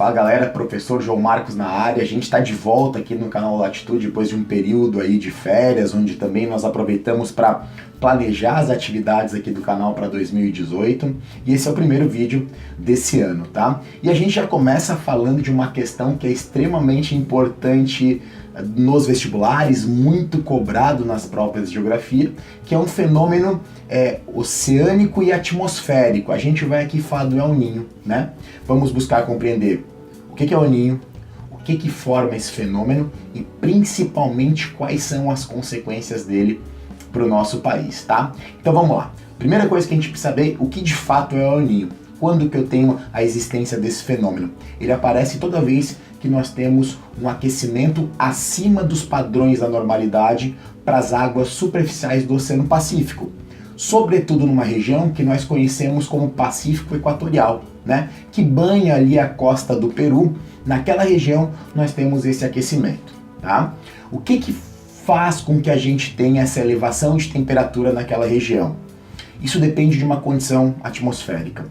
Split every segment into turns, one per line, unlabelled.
Fala galera, professor João Marcos na área. A gente está de volta aqui no canal Latitude depois de um período aí de férias, onde também nós aproveitamos para planejar as atividades aqui do canal para 2018, e esse é o primeiro vídeo desse ano, tá? E a gente já começa falando de uma questão que é extremamente importante nos vestibulares, muito cobrado nas provas de geografia, que é um fenômeno oceânico e atmosférico. A gente vai aqui falar do El Niño, né? Vamos buscar compreender o que é o El Niño, o que forma esse fenômeno e principalmente quais são as consequências dele para o nosso país, tá? Então vamos lá. Primeira coisa que a gente precisa saber, o que de fato é o El Niño. Quando que eu tenho a existência desse fenômeno? Ele aparece toda vez que nós temos um aquecimento acima dos padrões da normalidade para as águas superficiais do Oceano Pacífico, sobretudo numa região que nós conhecemos como Pacífico Equatorial, né? Que banha ali a costa do Peru. Naquela região nós temos esse aquecimento, tá? O que faz com que a gente tenha essa elevação de temperatura naquela região? Isso depende de uma condição atmosférica.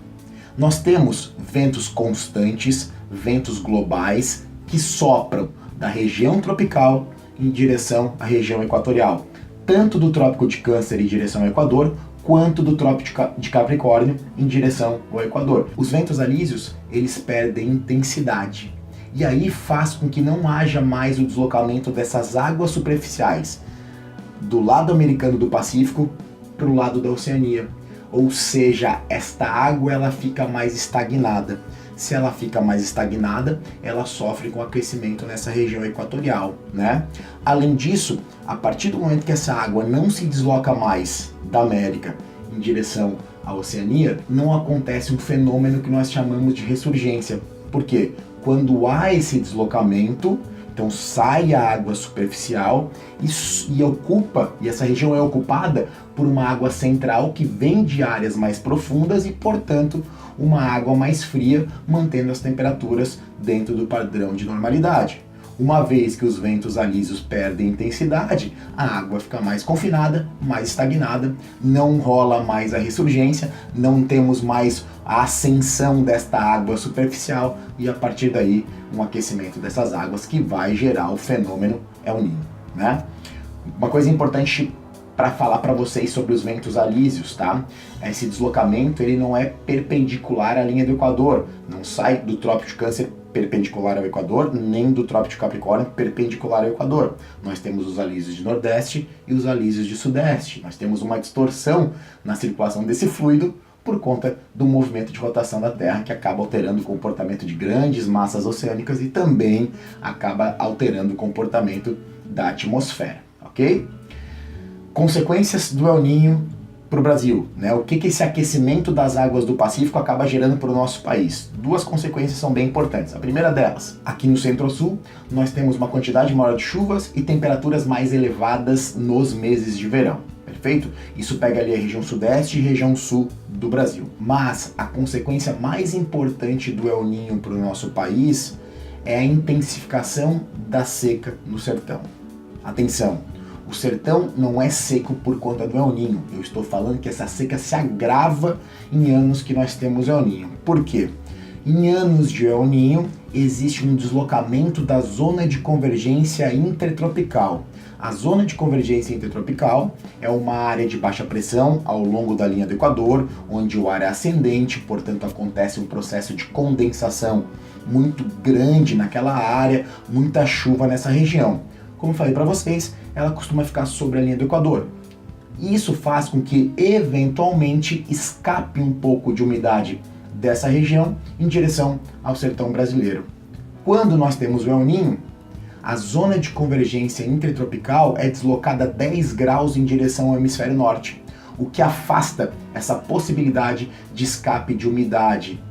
Nós temos ventos constantes, ventos globais, que sopram da região tropical em direção à região equatorial, tanto do Trópico de Câncer em direção ao Equador, quanto do Trópico de Capricórnio em direção ao Equador. Os ventos alísios, eles perdem intensidade, e aí faz com que não haja mais o deslocamento dessas águas superficiais do lado americano do Pacífico para o lado da Oceania. Ou seja, esta água ela fica mais estagnada. Se ela fica mais estagnada, ela sofre com aquecimento nessa região equatorial, né? Além disso, a partir do momento que essa água não se desloca mais da América em direção à Oceania, não acontece um fenômeno que nós chamamos de ressurgência. Por quê? Quando há esse deslocamento, então sai a água superficial e essa região é ocupada por uma água central que vem de áreas mais profundas e, portanto, uma água mais fria, mantendo as temperaturas dentro do padrão de normalidade. Uma vez que os ventos alísios perdem intensidade, a água fica mais confinada, mais estagnada, não rola mais a ressurgência, não temos mais a ascensão desta água superficial e a partir daí um aquecimento dessas águas que vai gerar o fenômeno El Niño, né? Uma coisa importante para falar para vocês sobre os ventos alísios, tá? Esse deslocamento ele não é perpendicular à linha do Equador, não sai do Trópico de Câncer perpendicular ao Equador, nem do Trópico de Capricórnio perpendicular ao Equador. Nós temos os alísios de Nordeste e os alísios de Sudeste. Nós temos uma distorção na circulação desse fluido por conta do movimento de rotação da Terra, que acaba alterando o comportamento de grandes massas oceânicas e também acaba alterando o comportamento da atmosfera, ok? Consequências do El Niño para o Brasil, né? O que esse aquecimento das águas do Pacífico acaba gerando para o nosso país? Duas consequências são bem importantes. A primeira delas, aqui no Centro-Sul, nós temos uma quantidade maior de chuvas e temperaturas mais elevadas nos meses de verão. Perfeito? Isso pega ali a região sudeste e região sul do Brasil. Mas a consequência mais importante do El Niño para o nosso país é a intensificação da seca no sertão. Atenção! O sertão não é seco por conta do El Niño. Eu estou falando que essa seca se agrava em anos que nós temos El Niño. Por quê? Em anos de El Niño existe um deslocamento da zona de convergência intertropical. A zona de convergência intertropical é uma área de baixa pressão ao longo da linha do Equador, onde o ar é ascendente, portanto acontece um processo de condensação muito grande naquela área, muita chuva nessa região. Como eu falei para vocês, ela costuma ficar sobre a linha do Equador. E isso faz com que, eventualmente, escape um pouco de umidade dessa região em direção ao sertão brasileiro. Quando nós temos o El Niño, a zona de convergência intertropical é deslocada 10 graus em direção ao hemisfério norte, o que afasta essa possibilidade de escape de umidade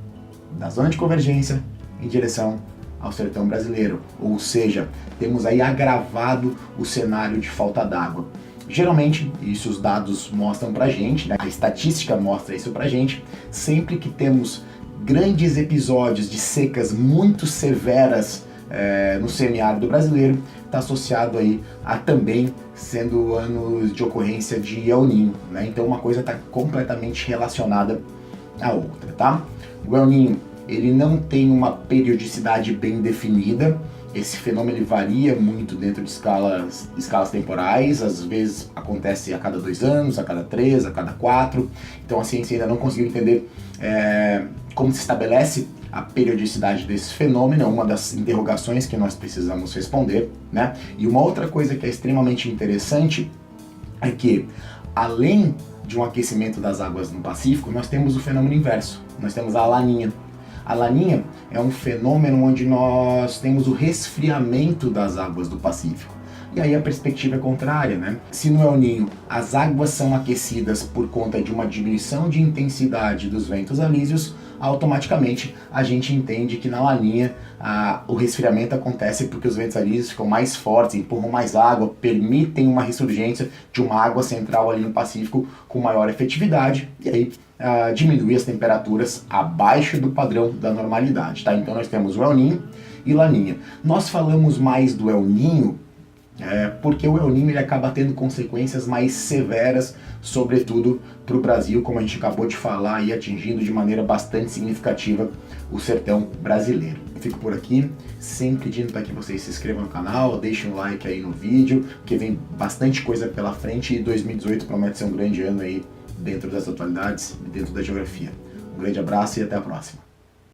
da zona de convergência em direção ao sertão brasileiro, ou seja, temos aí agravado o cenário de falta d'água. Geralmente, isso os dados mostram pra gente, né? A estatística mostra isso pra gente, sempre que temos grandes episódios de secas muito severas no semiárido brasileiro, está associado aí a também sendo anos de ocorrência de El Niño, né? Então uma coisa está completamente relacionada à outra, tá? O El Niño ele não tem uma periodicidade bem definida. Esse fenômeno ele varia muito dentro de escalas temporais, às vezes acontece a cada 2 anos, a cada 3, a cada 4. Então a ciência ainda não conseguiu entender como se estabelece a periodicidade desse fenômeno, é uma das interrogações que nós precisamos responder, né? E uma outra coisa que é extremamente interessante é que, além de um aquecimento das águas no Pacífico, nós temos o fenômeno inverso, nós temos a Laninha. A Laninha é um fenômeno onde nós temos o resfriamento das águas do Pacífico. E aí a perspectiva é contrária, né? Se no El Niño as águas são aquecidas por conta de uma diminuição de intensidade dos ventos alísios, automaticamente a gente entende que na Laninha o resfriamento acontece porque os ventos alísios ficam mais fortes, empurram mais água, permitem uma ressurgência de uma água central ali no Pacífico com maior efetividade, e aí diminui as temperaturas abaixo do padrão da normalidade, tá? Então nós temos o El Niño e Laninha. Nós falamos mais do El Niño porque o El Niño ele acaba tendo consequências mais severas, sobretudo para o Brasil, como a gente acabou de falar, e atingindo de maneira bastante significativa o sertão brasileiro. Eu fico por aqui, sempre pedindo para que vocês se inscrevam no canal, deixem um like aí no vídeo, porque vem bastante coisa pela frente e 2018 promete ser um grande ano aí dentro das atualidades e dentro da geografia. Um grande abraço e até a próxima.